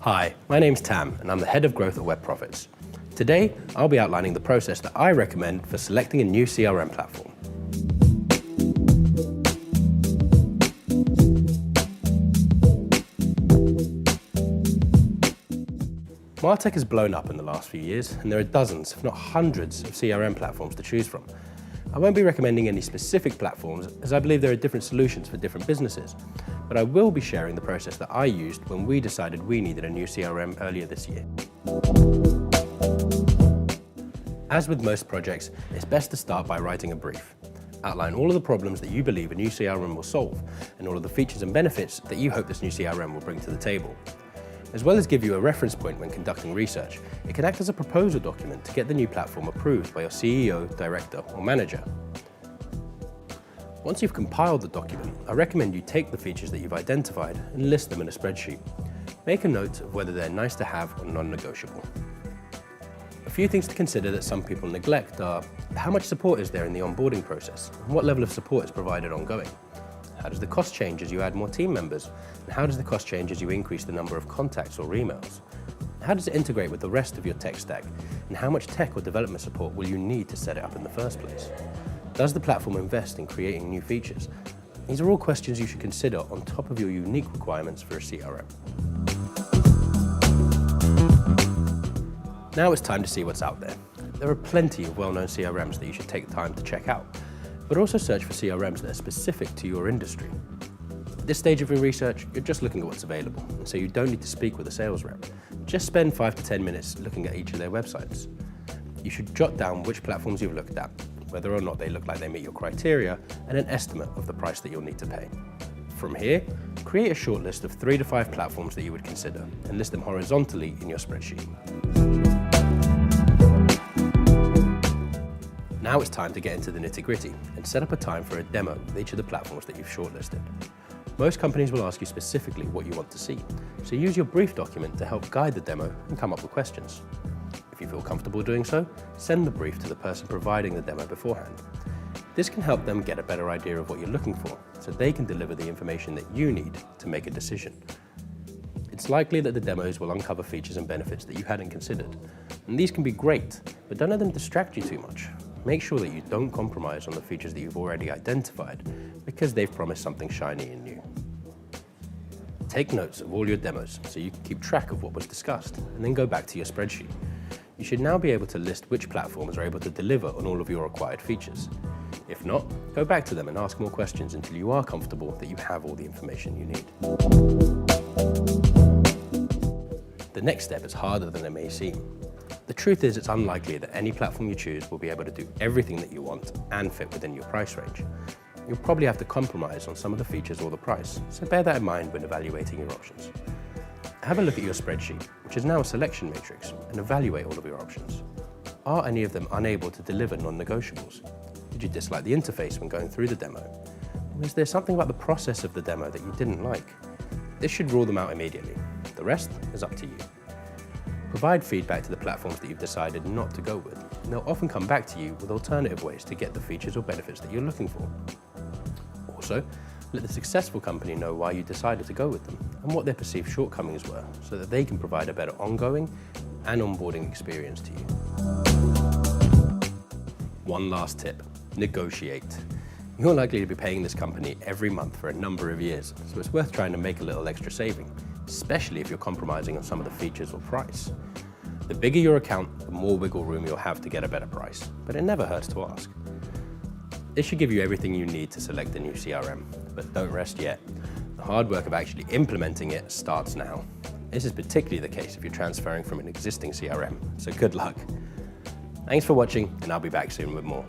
Hi, my name's Tam and I'm the Head of Growth at Web Profits. Today, I'll be outlining the process that I recommend for selecting a new CRM platform. MarTech has blown up in the last few years and there are dozens, if not hundreds, of CRM platforms to choose from. I won't be recommending any specific platforms as I believe there are different solutions for different businesses, but I will be sharing the process that I used when we decided we needed a new CRM earlier this year. As with most projects, it's best to start by writing a brief. Outline all of the problems that you believe a new CRM will solve and all of the features and benefits that you hope this new CRM will bring to the table. As well as give you a reference point when conducting research, it can act as a proposal document to get the new platform approved by your CEO, director, or manager. Once you've compiled the document, I recommend you take the features that you've identified and list them in a spreadsheet. Make a note of whether they're nice to have or non-negotiable. A few things to consider that some people neglect are how much support is there in the onboarding process and what level of support is provided ongoing. How does the cost change as you add more team members? And how does the cost change as you increase the number of contacts or emails? How does it integrate with the rest of your tech stack? And how much tech or development support will you need to set it up in the first place? Does the platform invest in creating new features? These are all questions you should consider on top of your unique requirements for a CRM. Now it's time to see what's out there. There are plenty of well-known CRMs that you should take the time to check out, but also search for CRMs that are specific to your industry. At this stage of your research, you're just looking at what's available, so you don't need to speak with a sales rep. Just spend 5 to 10 minutes looking at each of their websites. You should jot down which platforms you've looked at, whether or not they look like they meet your criteria, and an estimate of the price that you'll need to pay. From here, create a short list of 3 to 5 platforms that you would consider, and list them horizontally in your spreadsheet. Now it's time to get into the nitty-gritty and set up a time for a demo with each of the platforms that you've shortlisted. Most companies will ask you specifically what you want to see, so use your brief document to help guide the demo and come up with questions. If you feel comfortable doing so, send the brief to the person providing the demo beforehand. This can help them get a better idea of what you're looking for, so they can deliver the information that you need to make a decision. It's likely that the demos will uncover features and benefits that you hadn't considered, and these can be great, but don't let them distract you too much. Make sure that you don't compromise on the features that you've already identified because they've promised something shiny and new. Take notes of all your demos so you can keep track of what was discussed and then go back to your spreadsheet. You should now be able to list which platforms are able to deliver on all of your required features. If not, go back to them and ask more questions until you are comfortable that you have all the information you need. The next step is harder than it may seem. The truth is it's unlikely that any platform you choose will be able to do everything that you want and fit within your price range. You'll probably have to compromise on some of the features or the price, so bear that in mind when evaluating your options. Have a look at your spreadsheet, which is now a selection matrix, and evaluate all of your options. Are any of them unable to deliver non-negotiables? Did you dislike the interface when going through the demo? Or is there something about the process of the demo that you didn't like? This should rule them out immediately. The rest is up to you. Provide feedback to the platforms that you've decided not to go with, and they'll often come back to you with alternative ways to get the features or benefits that you're looking for. Also, let the successful company know why you decided to go with them and what their perceived shortcomings were so that they can provide a better ongoing and onboarding experience to you. One last tip, negotiate. You're likely to be paying this company every month for a number of years, so it's worth trying to make a little extra saving, especially if you're compromising on some of the features or price. The bigger your account, the more wiggle room you'll have to get a better price, but it never hurts to ask. This should give you everything you need to select a new CRM, but don't rest yet. The hard work of actually implementing it starts now. This is particularly the case if you're transferring from an existing CRM, so good luck. Thanks for watching, and I'll be back soon with more.